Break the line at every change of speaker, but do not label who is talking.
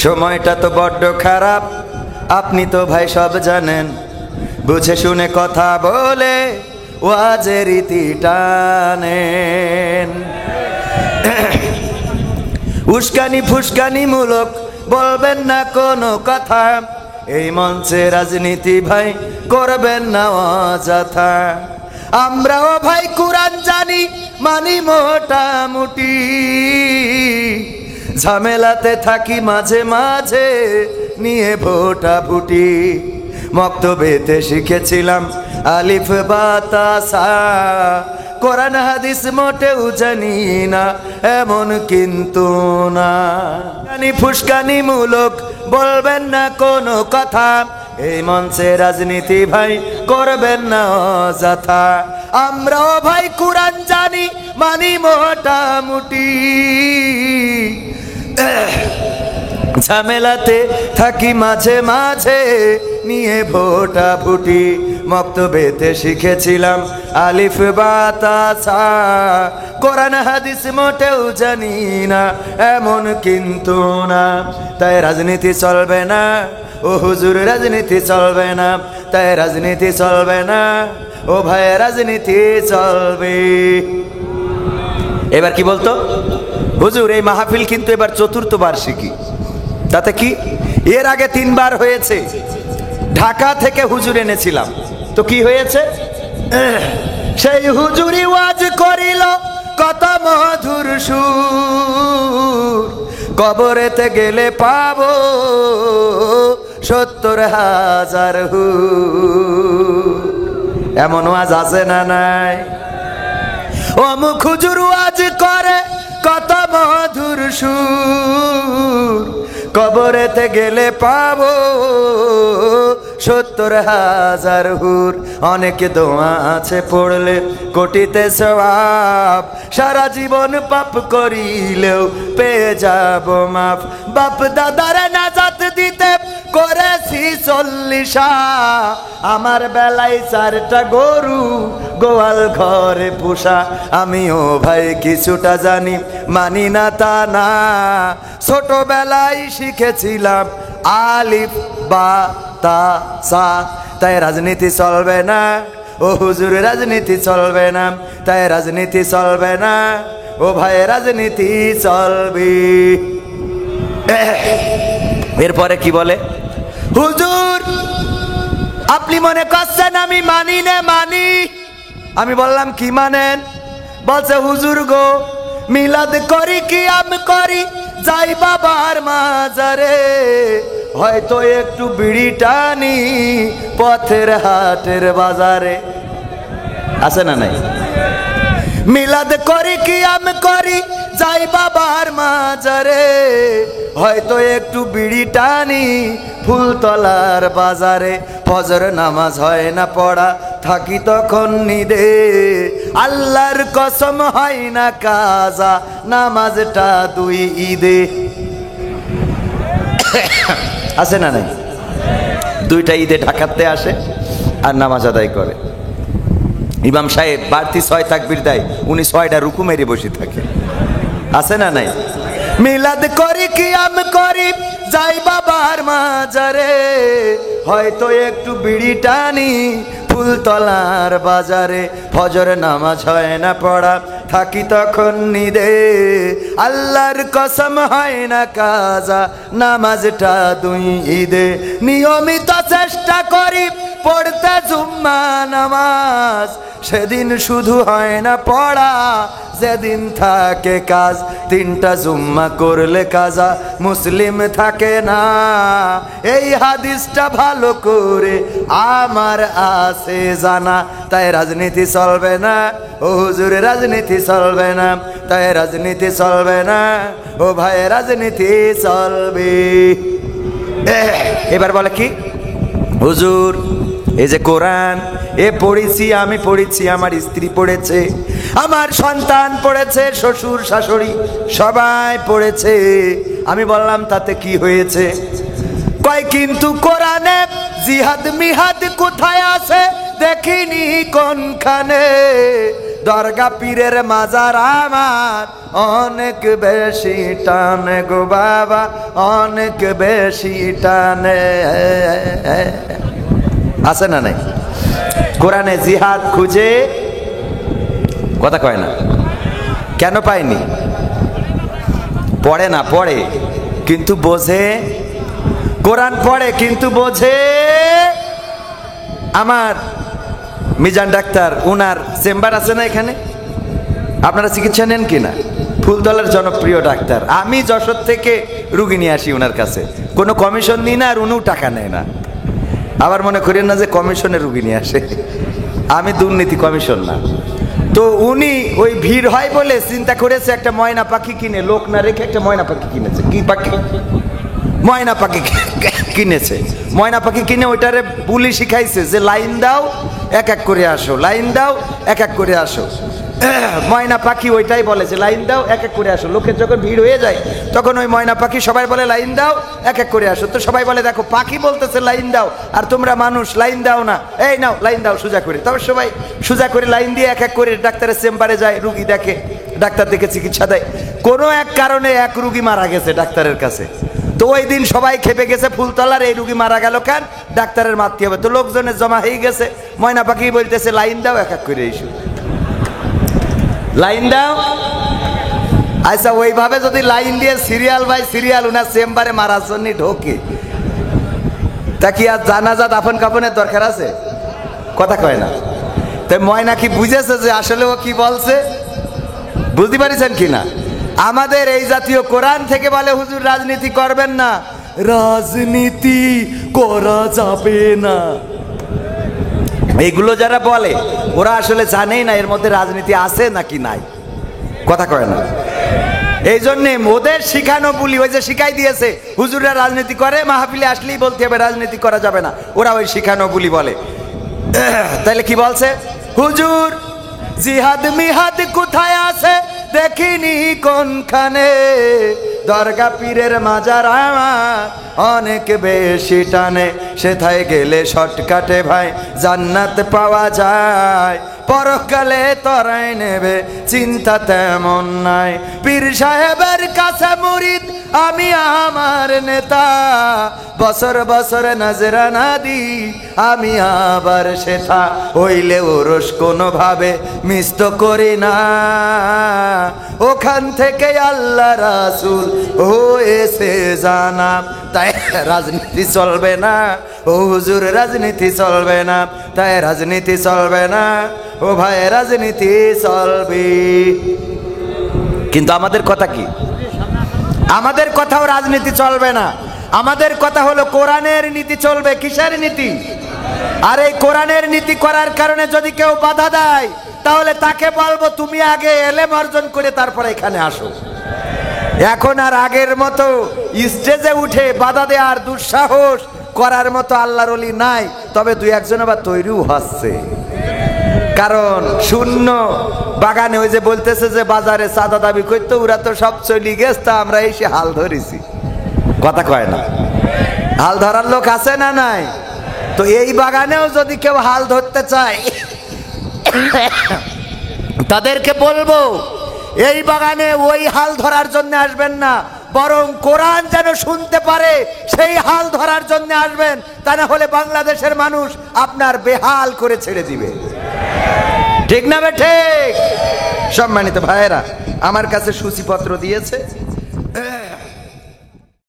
সময়টা তো বড্ড খারাপ, আপনি তো ভাই সব জানেন। বুঝে শুনে কথা বলে ওয়াজের রীতি টানেন। উস্কানি ফুস্কানি মূলক বলবেন না কোনো কথা, এই মঞ্চে রাজনীতি ভাই করবেন না অযথা। আমরাও ভাই কুরআন জানি, মানি মোটামুটি, ঝামেলাতে থাকি মাঝে মাঝে নিয়ে ভোটাভুটি। মক্তবেতে শিখেছিলাম আলিফ বা তা সা, কোরআন হাদিস মোটেও জানি না এমন কিন্তু না। ফুসকানি মূলক বলবেন না কোনো কথা, এই মঞ্চে রাজনীতি ভাই করবেন না অযথা। আমরাও ভাই কুরআন জানি, মানি মোটামুটি, ঝামেলাতে থাকি মাঝে মাঝে নিয়ে ভোটাভুটি। মক্তবেতে শিখেছিলাম আলিফ বা তা সা, কোরআন হাদিস মোটেও জানি না এমন কিন্তু না। তাই রাজনীতি চলবে না, ও হুজুর রাজনীতি চলবে না, তাই রাজনীতি চলবে না, ও ভাই রাজনীতি চলবে। এবার কি বলতো হুজুর, এই মাহফিল কিন্তু এবার ৪র্থ বার্ষিকী, তাতে কি এর আগে ৩ বার হয়েছে, ঢাকা থেকে হুজুর এনেছিলাম, তো কি হয়েছে? সেই হুজুরি ওয়াজ করিল কত মধুর সুর, কবরেতে গেলে পাবো ৭০,০০০ হুর। এমন ওয়াজ আছে না নাই? অমুক হুজুর ওয়াজ করে কত মধুর সুর, কবরেতে গেলে পাবো ৭০,০০০ হুর। অনেকে দোয়া আছে পড়লে কোটিতে সওয়াব, সারা জীবন পাপ করিলেও পেয়ে যাব মাফ। বাপ দাদার নাজাত দিতে করেছি ৪০, আমার বেলায় 4টা গরু গোয়াল ঘরে পোষা। আমিও ভাই কিছুটা জানি, মানি না তা না, ছোটবেলায় শিখেছিলাম আলিফ বা তা সা। তাই রাজনীতি চলবে না, ও হুজুর রাজনীতি চলবে না, তাই রাজনীতি চলবে না, ও ভাই রাজনীতি চলবে। এরপরে কি বলে? হুজুর আপনি মনে করছেন আমি মানি না? মানি। আমি বললাম কি মানেন? বলছে হুজুর গো, মিলাদ করি কি আমি করি, যাই বাবার মাজারে, হয়তো একটু বিড়ি টানি পথের হাটের বাজারে। আছে না নাই? মিলাদ করি কি আমি করি, যাই বাবার মাজারে, হয়তো একটু বিড়ি টানি ফুলতলার বাজারে। ফজর নামাজ হয় না পড়া, থাকি তখন নিদে, আল্লাহর কসম হয় না কাজা, নামাজটা 2 ঈদে। আছে না নাই? 2টা ঈদে ঢাকাতে আসে আর নামাজ আদায় করে। ইমাম সাহেব বাড়তি 6 তাকবীর দেয়, উনি 6টা রুকু মেরে বসে থাকে। আছে না নাই? মিলাদ করি কি আমি করি, যাই বাবার মাজারে, হয়তো একটু বিড়ি টানি ফুলতলার বাজারে। ফজর নামাজ হয় না পড়া, থাকি তখন নিদে, আল্লাহর কসম হয় না কাজা, নামাজটা 2 ঈদে। নিয়মিত চেষ্টা করি পড়তে জুম্মা নামাজ, সেদিন শুধু হয় না পড়া, যেদিন থাকে কাজ। 3টা জুম্মা করলে কাজা মুসলিম থাকে না, এই হাদিসটা ভালো করে আমার আছে জানা। তাই রাজনীতি চলবে না, ও হুজুর রাজনীতি চলবে না, তাই রাজনীতি চলবে না, ও ভাই রাজনীতি চলবে। এবার বলে কি? হুজুর এই যে কোরআন এ পড়েছি, আমি পড়েছি, আমার স্ত্রী পড়েছে, আমার সন্তান পড়েছে, শ্বশুর শাশুড়ি সবাই পড়েছে। আমি বললাম তাতে কি হয়েছে? কয় কিন্তু কোরআনে জিহাদ মিহাদ কোথায় আছে দেখিনি কোনখানে, দরগা পীরের মাজার আমার অনেক বেশি টানে গো বাবা, অনেক বেশি টানে। আছে না নাই? কোরআনে জিহাদ খুঁজে কথা কয় না কেন? পায়নি, পড়ে না, পড়ে কিন্তু বোঝে। কোরআন পড়ে কিন্তু বোঝে। আমার মিজান ডাক্তার, উনার চেম্বার আছে না এখানে, আপনারা চিকিৎসা নেন কিনা? ফুলতলার জনপ্রিয় ডাক্তার। আমি যশোর থেকে রুগী নিয়ে আসি ওনার কাছে, কোনো কমিশন নিই না, আর উনিও টাকা নেয় না। আবার মনে করেন না যে কমিশনে রুগী নিয়ে আসে, আমি দুর্নীতি, কমিশন না। তো উনি ওই ভিড় হয় বলে চিন্তা করেছে একটা ময়না পাখি কিনে, লোক না রেখে একটা ময়না পাখি কিনেছে। কি পাখি? ময়না পাখি কিনেছে। ময়না পাখি কিনে ওইটারে বুলি শিখাইছে যে লাইন দাও, এক এক করে আসো, লাইন দাও, এক এক করে আসো। ময়না পাখি ওইটাই বলে যে লাইন দাও, এক এক করে আসো। লোকের যখন ভিড় হয়ে যায় তখন ওই ময়না পাখি সবাই বলে লাইন দাও, এক এক করে আসো। তো সবাই বলে দেখো পাখি বলতেছে লাইন দাও, আর তোমরা মানুষ লাইন দাও না, এই নাও লাইন দাও সোজা করে। তবে সবাই সোজা করে লাইন দিয়ে এক এক করে ডাক্তারের চেম্বারে যায়, রুগী দেখে, ডাক্তার দেখে চিকিৎসা দেয়। কোনো এক কারণে এক রুগী মারা গেছে ডাক্তারের কাছে। তো ওই দিন সবাই খেপে গেছে, ফুলতলার এই রুগী মারা গেল কেন, ডাক্তারের মারতে হবে। তো লোকজনের জমা হয়ে গেছে, ময়না পাখি বলতেছে লাইন দাও, এক এক করে এসো, লাইন দাও। আচ্ছা, ওইভাবে যদি লাইন দিয়ে সিরিয়াল বাই সিরিয়াল উনার চেম্বারে মারার জন্য ঢোকে, তা কি আর জানাজা দাফন কাফনের দরকার আছে? কথা কয় না। তাই ময়না কি বুঝেছে যে আসলে ও কি বলছে? বুঝতে পারছেন কিনা? আমাদের এই জাতীয় কোরআন থেকে বলে হুজুর রাজনীতি করবেন না, রাজনীতি করা যাবে না। এইগুলো যারা বলে ওরা আসলে জানেই না এর মধ্যে রাজনীতি আছে নাকি নাই। কথা কয় না। এই জন্যে ওদের শিখানো বুলি, ওই যে শিখাই দিয়েছে হুজুররা রাজনীতি করে, মাহফিলে আসলেই বলতে হবে রাজনীতি করা যাবে না, ওরা ওই শিখানো বুলি বলে। তাইলে কি বলছে? হুজুর জিহাদ মিহাদ কোথায় আছে দেখিনি কোনখানে, দরগা পীরের মাজার আমার অনেক বেশি টানে, সেথায় গেলে শর্টকাটে ভাই জান্নাত পাওয়া যায়, পরকালে তরাই নেবে চিন্তা তেমন নাই। পীর সাহেবের কাছে মুরিদ আমি আমার নেতা, বছর বছর নজরানা দি আমি আবার সেথা, হইলে ওরস কোনোভাবে মিস তো করি না, ওখান থেকে আল্লাহ রাসূল হয়েছে জানা। তাই রাজনীতি চলবে না ও হুজুর, রাজনীতি চলবে না, তাই রাজনীতি চলবে না ও ভাই, রাজনীতি চলবে। কিন্তু আমাদের কথা কি? আমাদের কথাও রাজনীতি চলবে না। আমাদের কথা হলো কোরআনের নীতি চলবে। কিসের নীতি? আর এই কোরআনের নীতি করার কারণে যদি কেউ বাধা দেয় তাহলে তাকে বলবো তুমি আগে এলেম অর্জন করে তারপরে এখানে আসো। এখন আর আগের মতো স্টেজে উঠে বাধা দেওয়ার দুঃসাহস করার মতো আল্লাহর ওলি নাই। তবে দুই একজন আবার তৈরিও হচ্ছে, কারণ শূন্য বাগানে ওই যে বলতেছে যে বাজারে চাঁদা দাবি করতো, ওরা তো সব চলি গেছে, তা আমরা এসে হাল ধরেছি। কথা কয় না? হাল ধরার লোক আছে না নাই? তো এই বাগানেও যদি কেউ হাল ধরতে চায় তাদেরকে বলবো এই বাগানে ওই হাল ধরার জন্য আসবেন না, বরং কোরআন যেন শুনতে পারে সেই হাল ধরার জন্য আসবেন। তা না হলে বাংলাদেশের মানুষ আপনার বেহাল করে ছেড়ে দিবে। ঠিক না বে ঠিক? সম্মানিত ভাইয়েরা, আমার কাছে সূচিপত্র দিয়েছে।